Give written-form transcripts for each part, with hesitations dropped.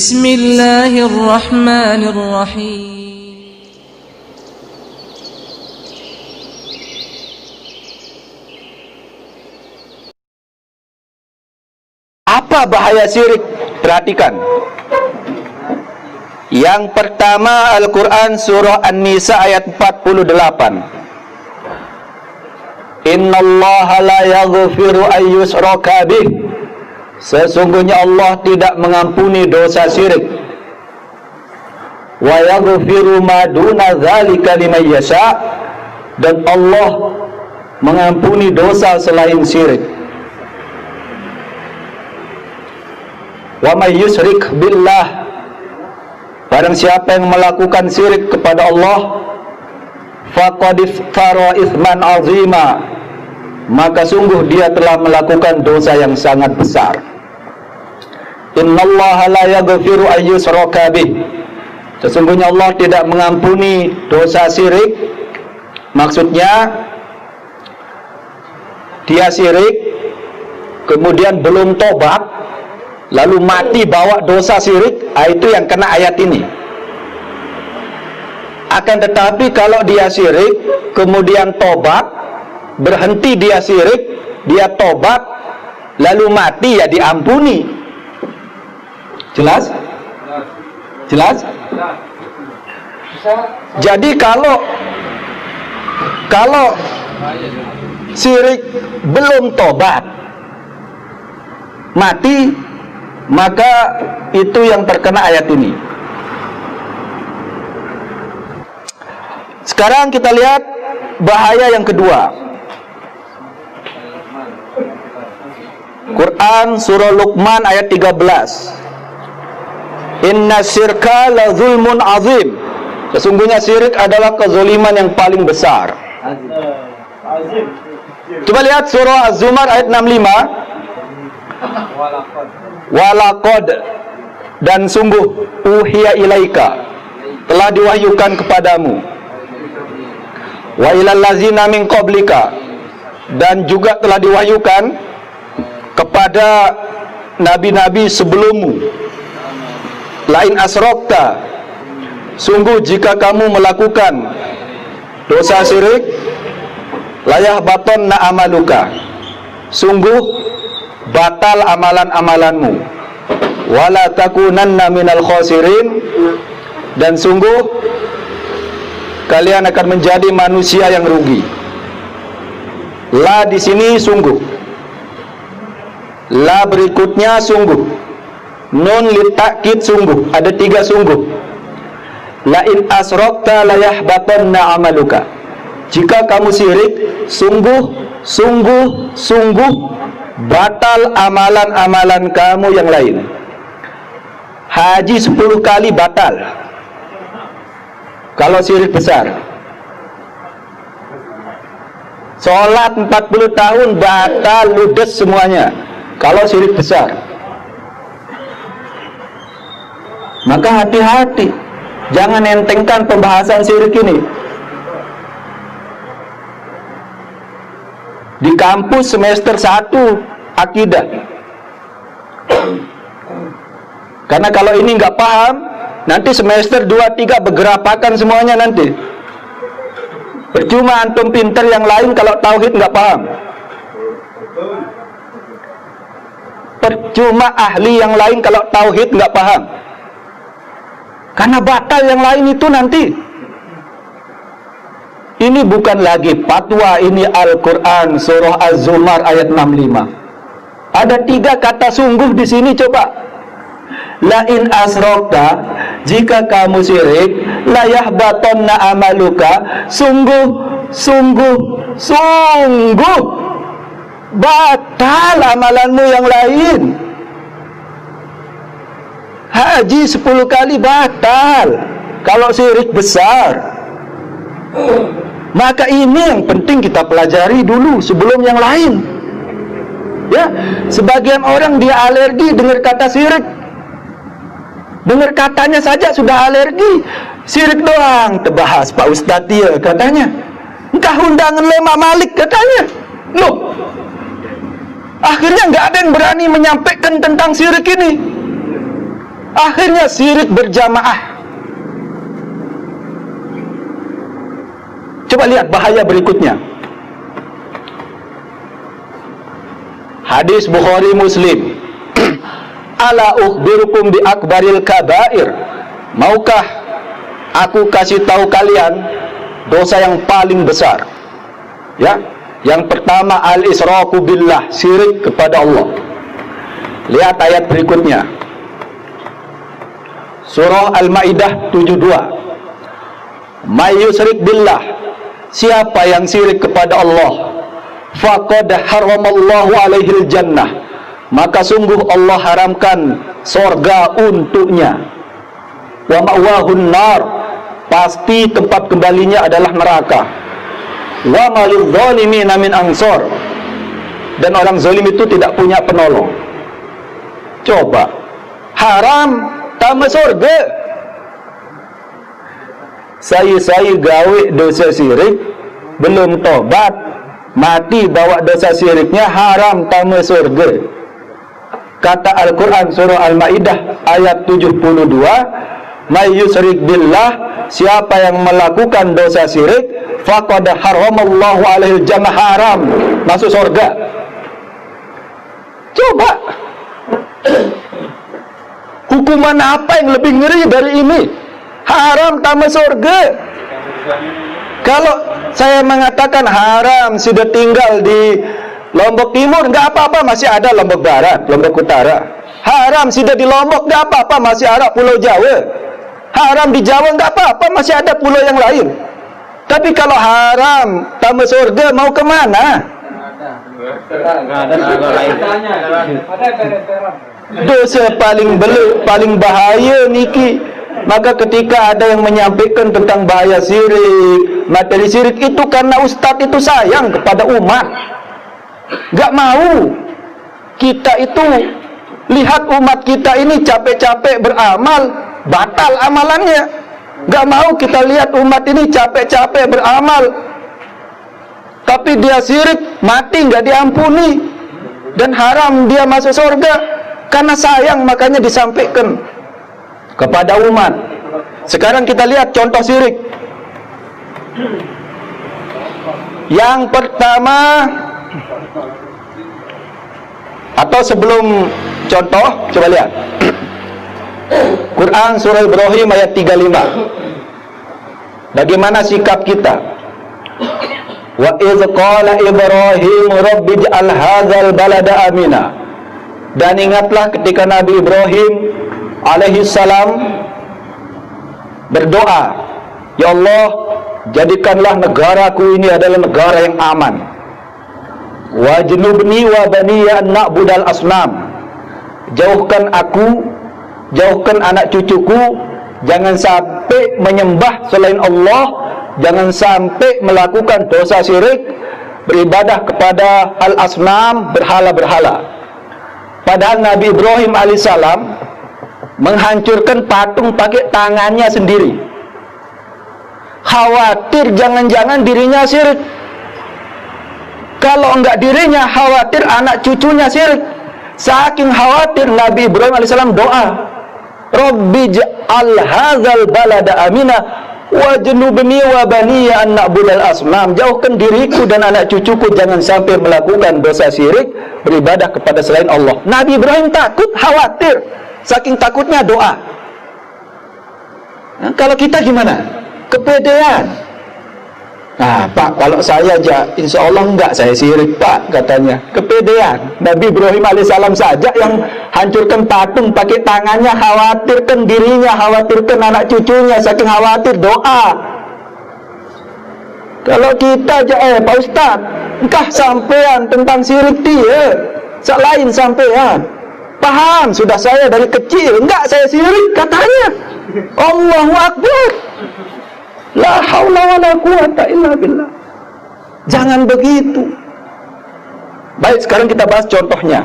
Bismillahirrahmanirrahim. Apa bahaya syirik? Perhatikan. Yang pertama, Al-Quran surah An-Nisa ayat 48. Innallaha la yaghfiru an yushraka bih. Sesungguhnya Allah tidak mengampuni dosa syirik. Wa yaghfiru ma duna dzalika liman yasha. Dan Allah mengampuni dosa selain syirik. Wa may yusyrik billah, barang siapa yang melakukan syirik kepada Allah, faqad iftara itsman azima, maka sungguh dia telah melakukan dosa yang sangat besar. Innallaha la yaghfiru an yushraka bih. Sesungguhnya Allah tidak mengampuni dosa syirik. Maksudnya dia syirik kemudian belum tobat, lalu mati bawa dosa syirik, itu yang kena ayat ini. Akan tetapi kalau dia syirik kemudian tobat, berhenti dia syirik, dia tobat lalu mati, ya diampuni. Jelas? Jelas? Jadi kalau syirik belum tobat, mati, maka itu yang terkena ayat ini. Sekarang kita lihat bahaya yang kedua. Quran surah Luqman ayat 13. Inna syirka la zulmun azim. Sesungguhnya syirik adalah kezaliman yang paling besar. Coba lihat surah Az-Zumar ayat 65. Walaqad, dan sungguh uhiya ilaika, telah diwahyukan kepadamu, wa ilal ladzina min qablika, dan juga telah diwahyukan kepada nabi-nabi sebelummu, lain asrokta, sungguh jika kamu melakukan dosa syirik, layah baton na amaluka, sungguh batal amalan-amalanmu, wala takunanna minal khasirin, dan sungguh kalian akan menjadi manusia yang rugi. La di sini sungguh, la berikutnya sungguh, nun litakid sungguh, ada 3 sungguh. La in asrokta layahbatanna amaluka, jika kamu syirik, sungguh batal amalan-amalan kamu yang lain. Haji 10 kali batal kalau syirik besar. Sholat 40 tahun batal, ludes semuanya kalau syirik besar. Maka hati-hati, jangan entengkan pembahasan syirik ini. Di kampus semester 1 akidah. Karena kalau ini nggak paham, nanti semester 2, 3 bergerapakan semuanya nanti. Percuma antum pinter yang lain kalau tauhid nggak paham. Percuma ahli yang lain kalau tauhid nggak paham. Karena batal yang lain itu nanti. Ini bukan lagi fatwa, ini Al-Quran surah Az-Zumar ayat 65. Ada 3 kata sungguh di sini, coba. La in asrokta, jika kamu syirik, la yahbatanna amaluka, sungguh batal amalanmu yang lain. Haji 10 kali batal kalau syirik besar. Maka ini yang penting kita pelajari dulu sebelum yang lain. Ya, sebagian orang dia alergi dengar kata syirik. Dengar katanya saja sudah alergi. Syirik doang terbahas Pak Ustadz dia katanya. Entah undangan Lema Malik katanya. Loh, akhirnya nggak ada yang berani menyampaikan tentang syirik ini. Akhirnya syirik berjamaah. Coba lihat bahaya berikutnya. Hadis Bukhari Muslim. Ala ukhbirukum bi akbaril kabair. Maukah aku kasih tahu kalian dosa yang paling besar? Ya, yang pertama al-israku billah, syirik kepada Allah. Lihat ayat berikutnya. Surah Al-Maidah 72. May yusyrik billah, siapa yang syirik kepada Allah, faqad haramallahu alaihil jannah, maka sungguh Allah haramkan sorga untuknya. Wa ma'wahun nar, pasti tempat kembalinya adalah neraka. Wa malil zalimina min ansor, dan orang zalim itu tidak punya penolong. Coba, haram tambah surga. Saya gawe dosa syirik, belum tobat, mati bawa dosa syiriknya, haram tambah surga. Kata Al-Quran surah Al-Maidah ayat 72, may yusyrik billah, siapa yang melakukan dosa syirik, faqad haramallahu alaihi jannah, haram masuk surga. Coba, hukuman apa yang lebih ngeri dari ini? Haram tambah surga. Kalau saya mengatakan haram sudah tinggal di Lombok Timur, nggak apa-apa, masih ada Lombok Barat, Lombok Utara. Haram sudah di Lombok, nggak apa-apa, masih ada Pulau Jawa. Haram di Jawa, nggak apa-apa, masih ada pulau yang lain. Tapi kalau haram tambah surga, mau kemana? Dosa paling bahaya niki. Maka ketika ada yang menyampaikan tentang bahaya syirik, materi syirik itu karena ustadz itu sayang kepada umat, gak mau kita itu lihat umat kita ini capek-capek beramal, batal amalannya. Gak mau kita lihat umat ini capek-capek beramal, tapi dia syirik, mati gak diampuni, dan haram dia masuk surga. Karena sayang, makanya disampaikan kepada umat. Sekarang kita lihat contoh syirik. Yang pertama, atau sebelum contoh, coba lihat Quran surah Ibrahim ayat 35. Bagaimana sikap kita? Wa idz qala Ibrahim rabbi ij'al hadzal balada amina. Dan ingatlah ketika Nabi Ibrahim alaihi salam berdoa, ya Allah, jadikanlah negaraku ini adalah negara yang aman. Wajnubni wa baniya an na'budal asnam. Jauhkan aku, jauhkan anak cucuku, jangan sampai menyembah selain Allah, jangan sampai melakukan dosa syirik, beribadah kepada al-asnam, berhala-berhala. Padahal Nabi Ibrahim alaihissalam menghancurkan patung pakai tangannya sendiri. Khawatir jangan-jangan dirinya syirik. Kalau enggak dirinya, khawatir anak cucunya syirik. Saking khawatir, Nabi Ibrahim alaihissalam doa, Rabbi ja'al hadzal balada amina wajnubni wa baniya an na'budal asnam. Jauhkan diriku dan anak cucuku jangan sampai melakukan dosa syirik, beribadah kepada selain Allah. Nabi Ibrahim takut, khawatir, saking takutnya doa. Nah, kalau kita gimana? Kepedean. Nah, Pak, kalau saya aja, insya Allah enggak saya syirik, Pak, katanya. Kepedean. Nabi Ibrahim alaihissalam saja yang hancurkan patung pakai tangannya, khawatirkan dirinya, khawatirkan anak cucunya, saking khawatir doa. Kalau kita aja, Pak Ustaz, entah sampean tentang syirik dia, lain sampean. Paham, sudah saya dari kecil, enggak saya syirik, katanya. Allahu Akbar. La haula wala quwata illa billah. Jangan begitu. Baik, sekarang kita bahas contohnya.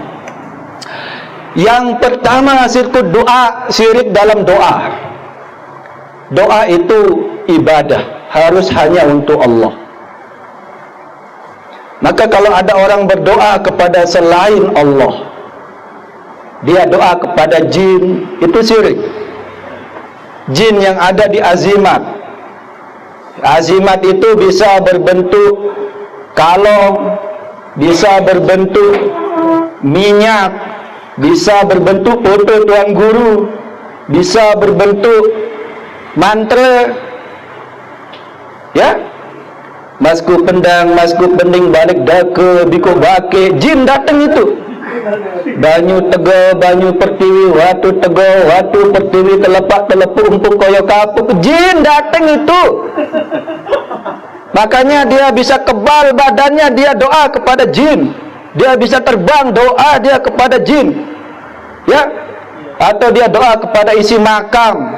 Yang pertama, syirik doa, syirik dalam doa. Doa itu ibadah, harus hanya untuk Allah. Maka kalau ada orang berdoa kepada selain Allah, dia doa kepada jin, itu syirik. Jin yang ada di azimat. Azimat itu bisa berbentuk kalong, bisa berbentuk minyak, bisa berbentuk foto tuan guru, bisa berbentuk mantra, ya, masku pendang, masku pending, balik dake, biko bake, jin datang itu. Banyu tego, banyu pertiwi, watu tego, watu pertiwi, telepak, telepu, umpuk, koyo kapuk, jin datang itu. Makanya dia bisa kebal badannya, dia doa kepada jin. Dia bisa terbang, doa dia kepada jin, ya. Atau dia doa kepada isi makam,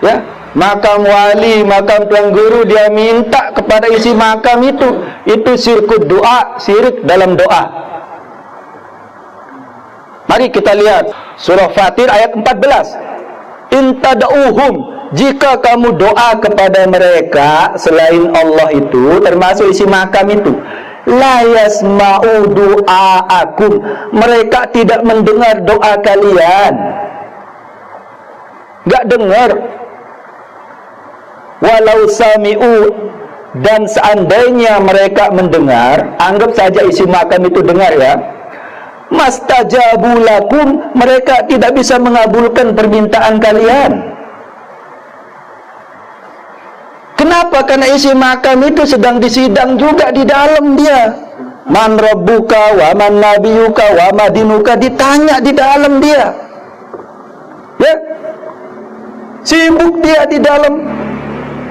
ya, makam wali, makam tuan guru, dia minta kepada isi makam itu syirkut doa, syirik dalam doa. Mari kita lihat surah Fatir ayat 14. In tad'uhum, jika kamu doa kepada mereka selain Allah itu, termasuk isi makam itu, la yasma'u du'aakum, mereka tidak mendengar doa kalian. Enggak dengar. Walau sami'u, dan seandainya mereka mendengar, anggap saja isi makam itu dengar, ya, mastajabu lakum, mereka tidak bisa mengabulkan permintaan kalian. Kenapa? Karena isi makam itu sedang disidang juga di dalam dia. Man rabbuka wa man nabiyuka wa madinuka, ditanya di dalam dia. Ya, sibuk dia di dalam.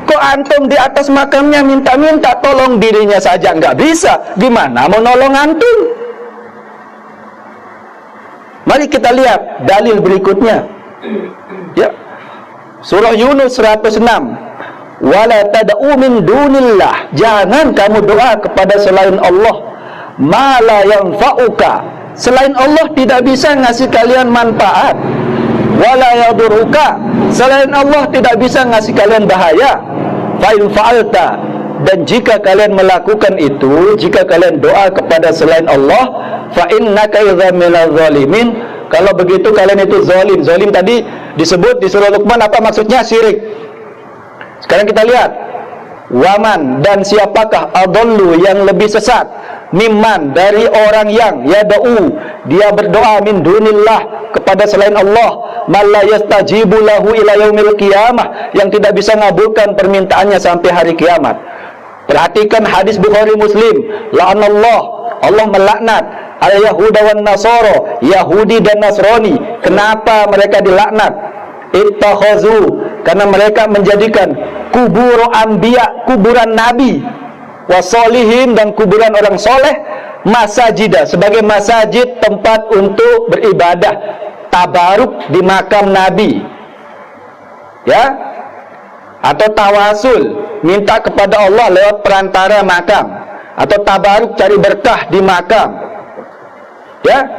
Kok antum di atas makamnya minta-minta tolong dirinya saja nggak bisa, gimana mau nolong antum? Mari kita lihat dalil berikutnya. Ya, surah Yunus 106. Wala tad'u min dunillah, jangan kamu doa kepada selain Allah, ma la yanfa'uka, selain Allah tidak bisa ngasih kalian manfaat, wala yaduruka, selain Allah tidak bisa ngasih kalian bahaya. Fa in fa'alta, dan jika kalian melakukan itu, jika kalian doa kepada selain Allah, fa innaka idza minadh zalimin, kalau begitu kalian itu zalim. Zalim tadi disebut di surah Luqman, apa maksudnya? Syirik. Sekarang kita lihat, waman, dan siapakah adallu, yang lebih sesat, mimman, dari orang yang yada'u, dia berdoa min dunillah, kepada selain Allah, malla yastajibu lahu ila yaumil qiyamah, yang tidak bisa ngabulkan permintaannya sampai hari kiamat. Perhatikan hadis Bukhari Muslim, la'anallah, Allah melaknat al-yahuda wan nasara, Yahudi dan Nasrani. Kenapa mereka dilaknat? Ittakhazu, karena mereka menjadikan kubur anbiya, kuburan nabi, wasolihin, dan kuburan orang soleh, masajida, sebagai masjid, tempat untuk beribadah, tabaruk di makam nabi, ya, atau tawasul, minta kepada Allah lewat perantara makam, atau tabaruk, cari berkah di makam, ya,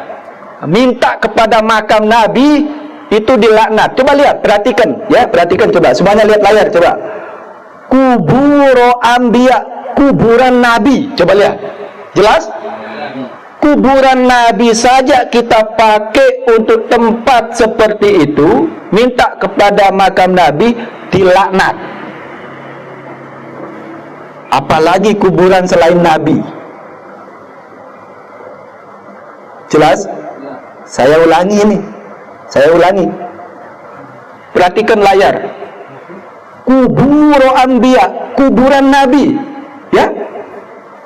minta kepada makam nabi, itu dilaknat. Coba lihat, perhatikan, ya, perhatikan, coba semuanya lihat layar, coba. Kuburo anbiya, kuburan nabi, coba lihat, jelas? Kuburan nabi saja kita pakai untuk tempat seperti itu, minta kepada makam nabi, dilaknat. Apalagi kuburan selain nabi. Jelas? Saya ulangi ini. Saya ulangi. Perhatikan layar. Kuburo anbiya, kuburan nabi. Ya.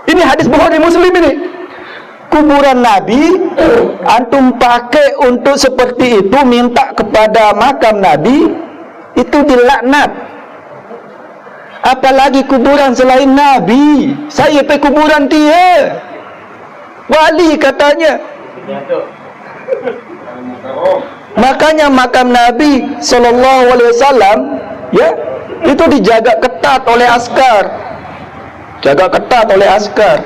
Ini hadis Bukhari Muslim ini. Kuburan nabi antum pakai untuk seperti itu, minta kepada makam nabi, itu dilaknat. Apalagi kuburan selain nabi. Saya pergi kuburan dia. Wali katanya. Makanya makam Nabi Sallallahu Alaihi Wasallam, ya, itu dijaga ketat oleh askar, jaga ketat oleh askar.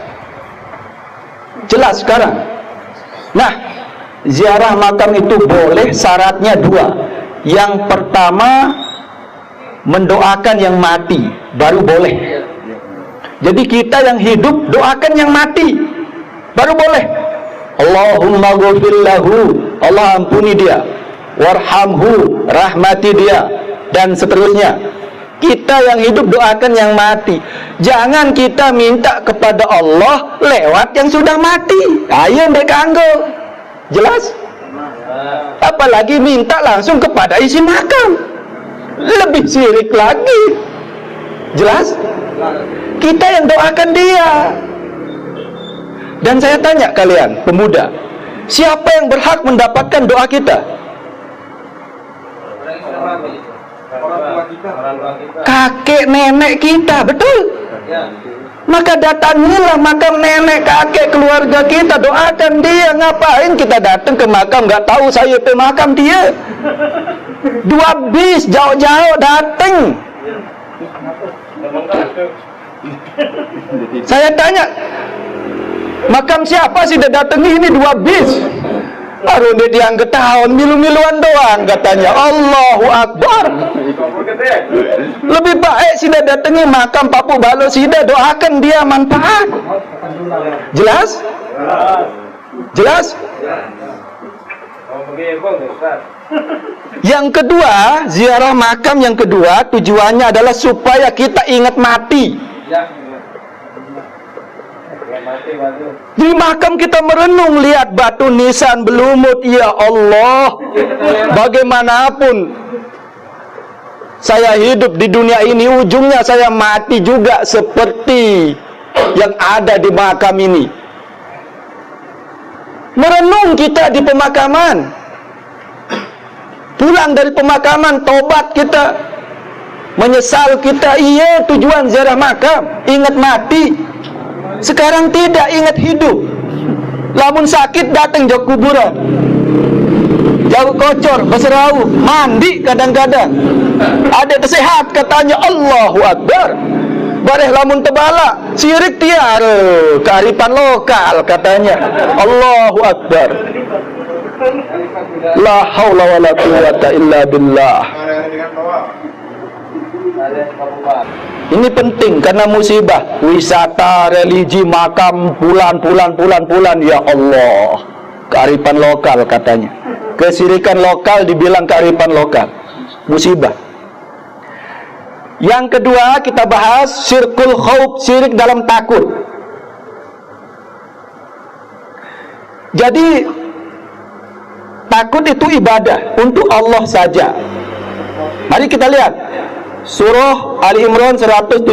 Jelas sekarang. Nah, ziarah makam itu boleh, syaratnya dua. Yang pertama, mendoakan yang mati, baru boleh. Jadi kita yang hidup doakan yang mati, baru boleh. Allahumma ghfir lahu Allah ampuni dia, warhamhu, rahmati dia, dan seterusnya. Kita yang hidup doakan yang mati. Jangan kita minta kepada Allah lewat yang sudah mati. Ayo ndek kanggo. Jelas? Apalagi minta langsung kepada isi makam. Lebih syirik lagi. Jelas? Kita yang doakan dia. Dan saya tanya kalian, pemuda, siapa yang berhak mendapatkan doa kita? Kakek nenek kita, betul? Maka datangilah makam nenek, kakek, keluarga kita, doakan dia. Ngapain kita datang ke makam, nggak tahu saya ke makam dia? 2 bis jauh-jauh datang. Saya tanya, makam siapa sih dia datangi ini 2 bis? Baru dia diangkat tahun, milu-miluan doang katanya. Allahu Akbar. Lebih baik sida datangi makam Papu Balo, sida doakan dia manfaat. Jelas? Jelas? Yang kedua, ziarah makam yang kedua tujuannya adalah supaya kita ingat mati. Di makam kita merenung, lihat batu nisan berlumut. Ya Allah, bagaimanapun saya hidup di dunia ini, ujungnya saya mati juga seperti yang ada di makam ini. Merenung kita di pemakaman, pulang dari pemakaman, tobat kita, menyesal kita. Iya, tujuan ziarah makam, ingat mati. Sekarang tidak, ingat hidup. Lamun sakit datang jauh kuburan, jauh kocor, berserau, mandi kadang-kadang. Ada sehat katanya, Allahu Akbar. Bareh lamun tebala, syirik tiara, kearifan lokal katanya. Allahu Akbar. La haula wala quwwata illa billah. Ini penting karena musibah, wisata, religi, makam, bulan. Ya Allah, kearifan lokal katanya. Kesyirikan lokal dibilang kearifan lokal. Musibah. Yang kedua kita bahas syirkul khauf, syirik dalam takut. Jadi takut itu ibadah untuk Allah saja. Mari kita lihat Surah Ali Imran 175.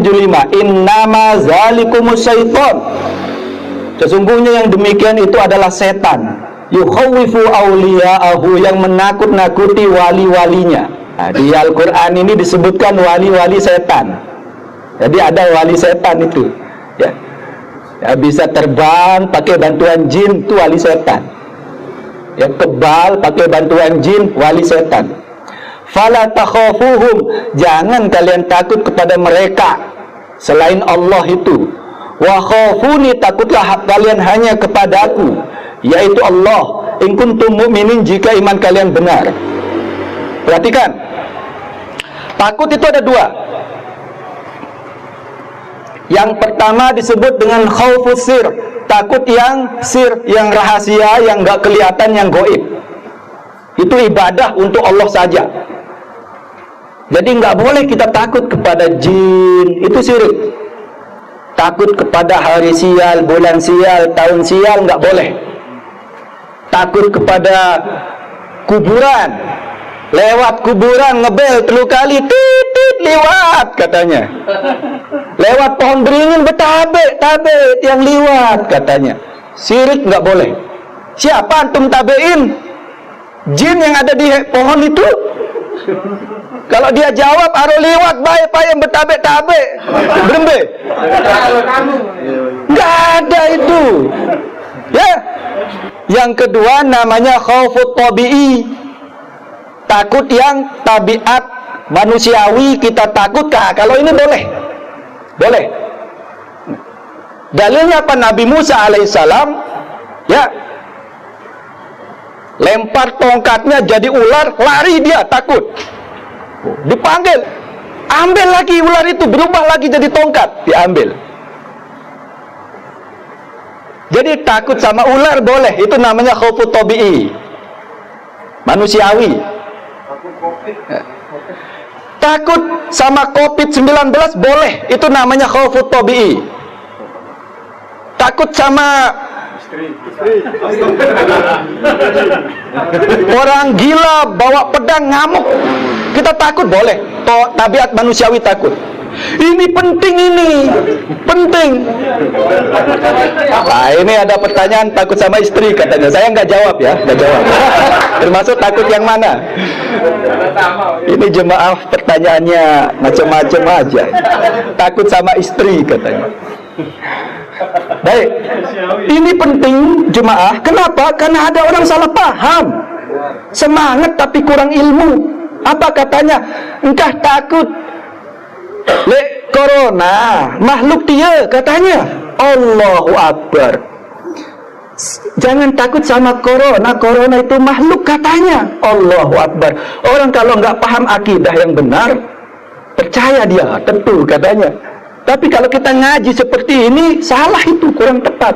Innama zalikumus syaitan. Sesungguhnya yang demikian itu adalah setan. Yukhawifu awliya'ahu, yang menakut-nakuti wali-walinya. Nah, di Al-Quran ini disebutkan wali-wali setan. Jadi ada wali setan itu. Ya, bisa terbang pakai bantuan jin, itu wali setan. Ya, kebal pakai bantuan jin, wali setan. Fala takhafuhum, jangan kalian takut kepada mereka selain Allah itu. Wa khafuni, takutlah kalian hanya kepadaku, yaitu Allah. In kuntum mu'minin, jika iman kalian benar. Perhatikan, takut itu ada 2. Yang pertama disebut dengan khaufus sir, takut yang sir, yang rahasia, yang gak kelihatan, yang gaib. Itu ibadah untuk Allah saja. Jadi nggak boleh kita takut kepada jin, itu syirik. Takut kepada hari sial, bulan sial, tahun sial, nggak boleh. Takut kepada kuburan, lewat kuburan ngebel 3 kali, tit lewat katanya. Lewat pohon beringin betabe yang lewat katanya. Syirik nggak boleh. Siapa antum tabein? Jin yang ada di pohon itu? Kalau dia jawab aro liwat bae payem betabe-tabe berembe, nggak ada itu. Ya. Yang kedua namanya khaufut tabi'i, takut yang tabiat manusiawi kita takut. Kalau ini boleh. Dalilnya apa? Nabi Musa alaihissalam, ya, lempar tongkatnya jadi ular, lari dia takut. Dipanggil, ambil lagi ular itu, berubah lagi jadi tongkat, diambil. Jadi takut sama ular boleh, itu namanya khaufut tabi'i. manusiawi. Takut sama COVID-19 boleh, itu namanya khaufut tabi'i. Takut sama orang gila bawa pedang ngamuk, kita takut boleh, tabiat manusiawi takut. Ini penting, penting. Nah, ini ada pertanyaan takut sama istri katanya. Saya nggak jawab ya, nggak jawab. Termasuk takut yang mana? Ini jemaah pertanyaannya macam-macam aja. Takut sama istri katanya. Baik, ini penting jemaah. Kenapa? Karena ada orang salah paham, semangat tapi kurang ilmu. Apa katanya? Engkau takut le corona, makhluk dia katanya. Allahu Akbar. Jangan takut sama corona, corona itu makhluk katanya. Allahu Akbar. Orang kalau nggak paham akidah yang benar, percaya dia tentu katanya. Tapi kalau kita ngaji seperti ini, salah itu, kurang tepat.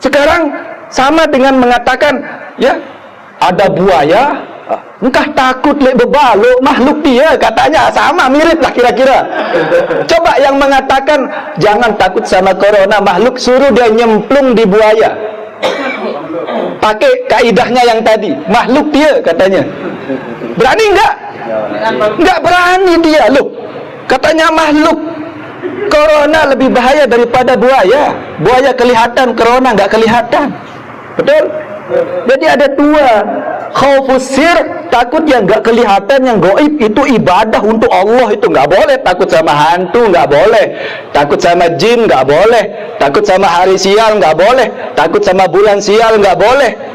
Sekarang sama dengan mengatakan, ya, ada buaya, engkau takut lek bebalo, makhluk dia katanya, sama, mirip lah kira-kira. Coba yang mengatakan jangan takut sama corona, makhluk, suruh dia nyemplung di buaya. Pakai kaidahnya yang tadi, makhluk dia katanya. Berani enggak? Enggak berani dia, loh. Katanya makhluk. Corona lebih bahaya daripada buaya. Buaya kelihatan, corona enggak kelihatan. Betul? Jadi ada dua. Khaufus sir, takut yang enggak kelihatan, yang gaib, itu ibadah untuk Allah, itu enggak boleh. Takut sama hantu enggak boleh. Takut sama jin enggak boleh. Takut sama hari sial enggak boleh. Takut sama bulan sial enggak boleh.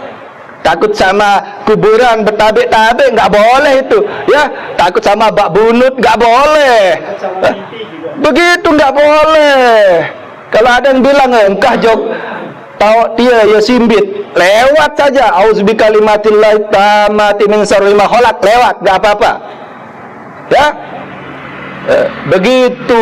Takut sama kuburan bertabik-tabik enggak boleh itu, ya. Takut sama bak bunut enggak boleh. Begitu enggak boleh. Kalau ada yang bilang engkah jog tahu dia ya simbit, lewat saja. Auzubikallimatillahi tammati min syarri ma khalaq, lewat, enggak apa-apa. Ya. Begitu.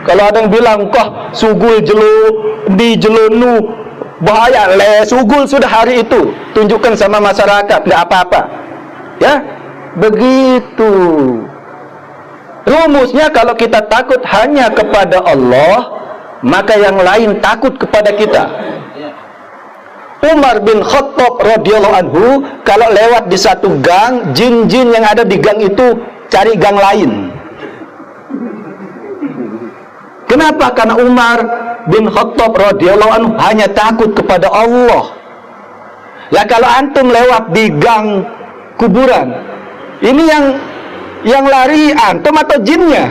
Kalau ada yang bilang kah sugul jelo di jelonu bahaya, sugul sudah hari itu, tunjukkan sama masyarakat, nggak apa-apa, ya. Begitu rumusnya. Kalau kita takut hanya kepada Allah, maka yang lain takut kepada kita. Umar bin Khattab radhiyallahu anhu, kalau lewat di satu gang, jin-jin yang ada di gang itu cari gang lain. Kenapa? Karena Umar bin Khattab radhiyallahu anhu hanya takut kepada Allah. Lah kalau antum lewat di gang kuburan, ini yang lari antum atau jinnya?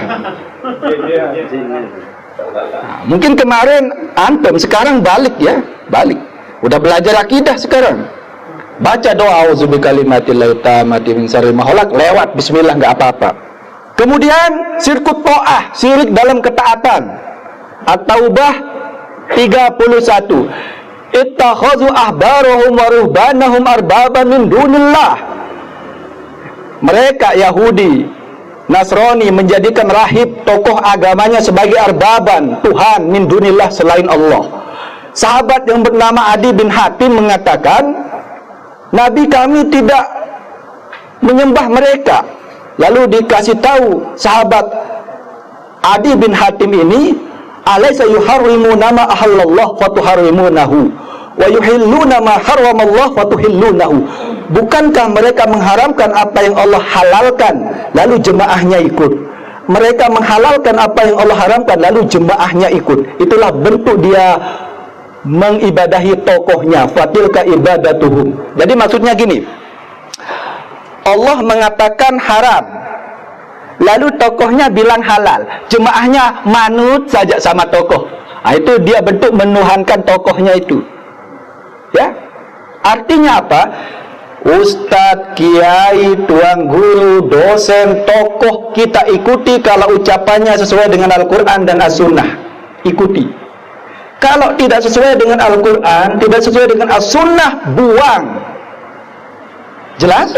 Nah, mungkin kemarin antum, sekarang balik ya, balik. Udah belajar akidah sekarang. Baca doa auzubikallimatillahi tammati min syarri ma khalaq, lewat bismillah, enggak apa-apa. Kemudian sirkut ta'ah, syirik dalam ketaatan. At-Taubah 31. Ittakhadhu ahbarahum wa ruhbanahum arbaban min dunillah. Mereka Yahudi, Nasrani menjadikan rahib, tokoh agamanya sebagai arbaban, Tuhan min dunillah, selain Allah. Sahabat yang bernama Adi bin Hatim mengatakan, Nabi kami tidak menyembah mereka. Lalu dikasih tahu sahabat Adi bin Hatim ini, alaysa yuharrimuna ma ahallallah fatuharrimunahu wa yuhilluna ma harramallah fatuhillunahu. Bukankah mereka mengharamkan apa yang Allah halalkan, lalu jemaahnya ikut? Mereka menghalalkan apa yang Allah haramkan, lalu jemaahnya ikut. Itulah bentuk dia mengibadahi tokohnya, fatilka ibadatuhum. Jadi maksudnya gini, Allah mengatakan haram, lalu tokohnya bilang halal, jemaahnya manut saja sama tokoh. Nah, itu dia bentuk menuhankan tokohnya itu, ya. Artinya apa? Ustadz, kiai, tuan guru, dosen, tokoh kita ikuti kalau ucapannya sesuai dengan Al-Quran dan As-Sunnah, ikuti. Kalau tidak sesuai dengan Al-Quran, tidak sesuai dengan As-Sunnah, buang. Jelas?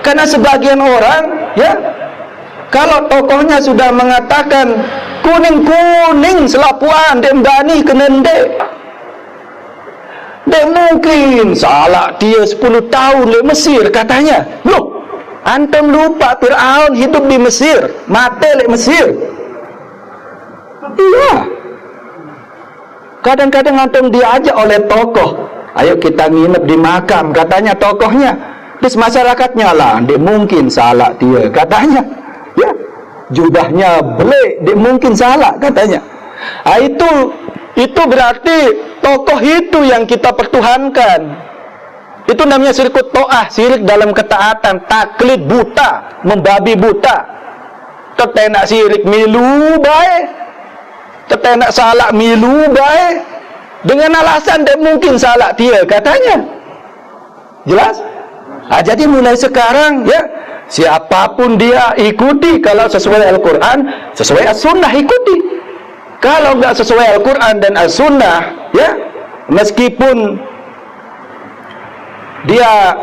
Karena sebagian orang, ya, kalau tokohnya sudah mengatakan kuning-kuning selapuan dembani kenende, Tak mungkin, salah dia 10 tahun di Mesir katanya. Loh, antum lupa Fir'aun hidup di Mesir, mati di Mesir. Iya. Kadang-kadang antum diajak oleh tokoh, ayo kita nginep di makam, katanya tokohnya. Terus masyarakatnya lah, dia mungkin salah dia, katanya. Ya, jubahnya belik, dia mungkin salah, katanya. Itu berarti tokoh itu yang kita pertuhankan. Itu namanya syirkut to'ah, syirik dalam ketaatan, taklid buta, membabi buta. Ketenak syirik milu baik, ketenak salah milu baik, dengan alasan dia mungkin salah dia, katanya. Jelas? Jadi mulai sekarang ya, siapapun dia ikuti. Kalau sesuai Al-Quran, sesuai As-Sunnah ikuti. Kalau nggak sesuai Al-Quran dan As-Sunnah, ya, meskipun dia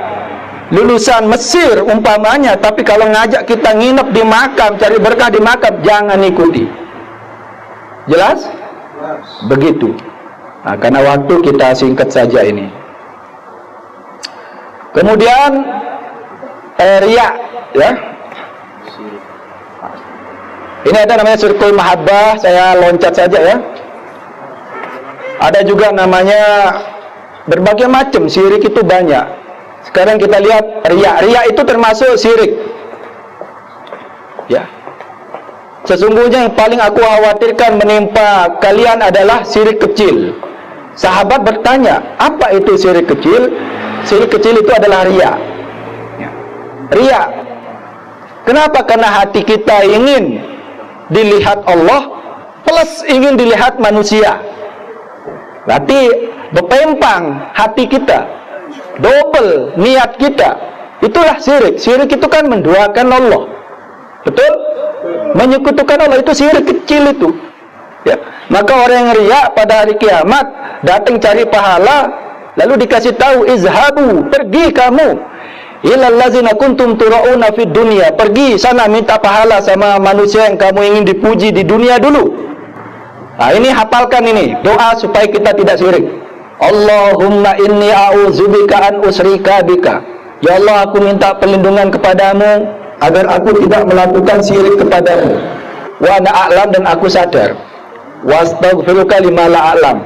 lulusan Mesir umpamanya, tapi kalau ngajak kita nginep di makam, cari berkah di makam, jangan ikuti. Jelas? Begitu. Nah, karena waktu kita singkat saja ini. Kemudian riya, ya. Ini ada namanya syirkul mahabbah, saya loncat saja ya. Ada juga namanya berbagai macam syirik, itu banyak. Sekarang kita lihat riya. Riya itu termasuk syirik. Ya. Sesungguhnya yang paling aku khawatirkan menimpa kalian adalah syirik kecil. Sahabat bertanya, apa itu syirik kecil? Syirik kecil itu adalah riya. Riya. Kenapa? Karena hati kita ingin dilihat Allah plus ingin dilihat manusia. Berarti berpempang hati kita, double niat kita. Itulah syirik. Syirik itu kan menduakan Allah. Betul? Menyekutukan Allah, itu syirik kecil itu. Ya. Maka orang yang riya pada hari kiamat datang cari pahala, lalu dikasih tahu, izhabu, pergi kamu ilal ladzina kuntum turauna fid dunya, pergi sana minta pahala sama manusia yang kamu ingin dipuji di dunia dulu. Nah, ini hafalkan ini doa supaya kita tidak syirik. Allahumma inni a'udzubika an usyrika bika. Ya Allah, aku minta perlindungan kepadamu agar aku tidak melakukan syirik kepadamu. Wa ana a'lam, dan aku sadar. Wastaghfiruka lima la a'lam,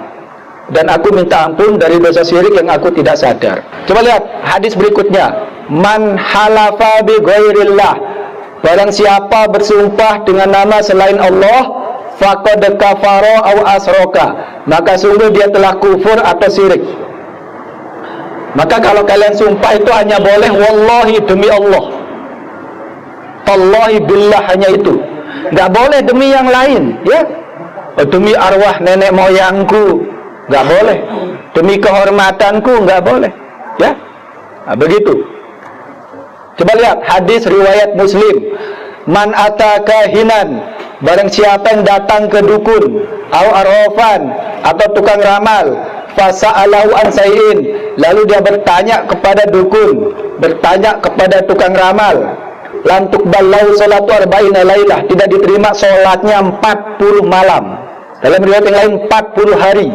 dan aku minta ampun dari dosa syirik yang aku tidak sadar. Coba lihat hadis berikutnya. Man halafa bi ghairillah, barang siapa bersumpah dengan nama selain Allah, faqad kafara aw asroka, maka sungguh dia telah kufur atau syirik. Maka kalau kalian sumpah itu hanya boleh wallahi, demi Allah, tallahi billah, hanya itu. Enggak boleh demi yang lain, ya. Demi arwah nenek moyangku, enggak boleh. Demi kehormatanku, enggak boleh, ya. Nah, begitu. Coba lihat hadis riwayat Muslim. Man ataka hinan, barang siapa yang datang ke dukun, au arofan, atau tukang ramal, fasa'alahu an sayin, lalu dia bertanya kepada dukun, bertanya kepada tukang ramal, lantuk ballau salatu arba'ina lailah, tidak diterima sholatnya 40 malam. Dalam riwayat yang lain 40 hari.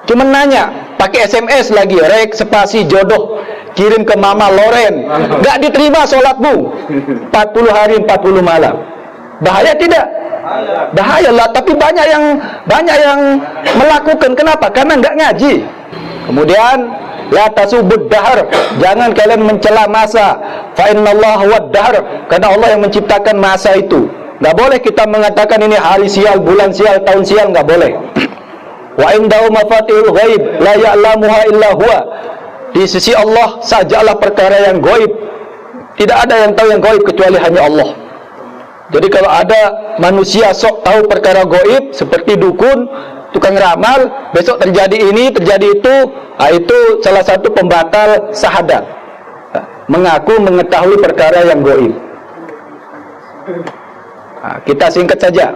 Cuma nanya, pakai SMS lagi, rek spasi jodoh, kirim ke Mama Loren, gak diterima sholatmu 40 hari 40 malam. Bahaya tidak? Bahaya lah, tapi banyak yang melakukan. Kenapa? Karena gak ngaji. Kemudian la tasubud dahr, jangan kalian mencela masa. Fa innallaha huwad dahr, karena Allah yang menciptakan masa itu. Gak boleh kita mengatakan ini hari sial, bulan sial, tahun sial, gak boleh. Wa indahu mafatihul ghaib la ya'lamuha illa huwa, di sisi Allah sajalah perkara yang gaib, tidak ada yang tahu yang gaib kecuali hanya Allah. Jadi kalau ada manusia sok tahu perkara gaib seperti dukun, tukang ramal, besok terjadi ini, terjadi itu, itu salah satu pembatal syahadat, mengaku mengetahui perkara yang gaib. Kita singkat saja.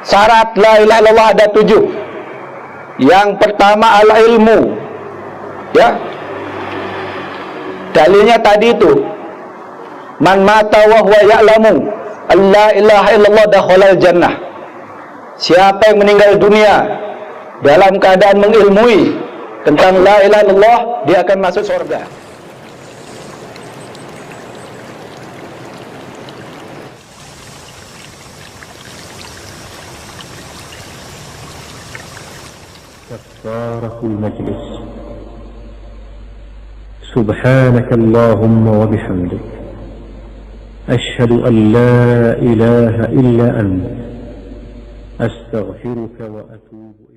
Syarat la ilaha illallah ada 7. Yang pertama al ilmu, ya. Dalilnya tadi itu, man mata wa huwa ya'lamu alla ilaha illallah dakhalal jannah. Siapa yang meninggal dunia dalam keadaan mengilmui tentang la ilaha illallah, dia akan masuk surga. كفارة المجلس. سبحانك اللهم وبحمدك، أشهد أن لا إله إلا أنت، أستغفرك وأتوب إليك.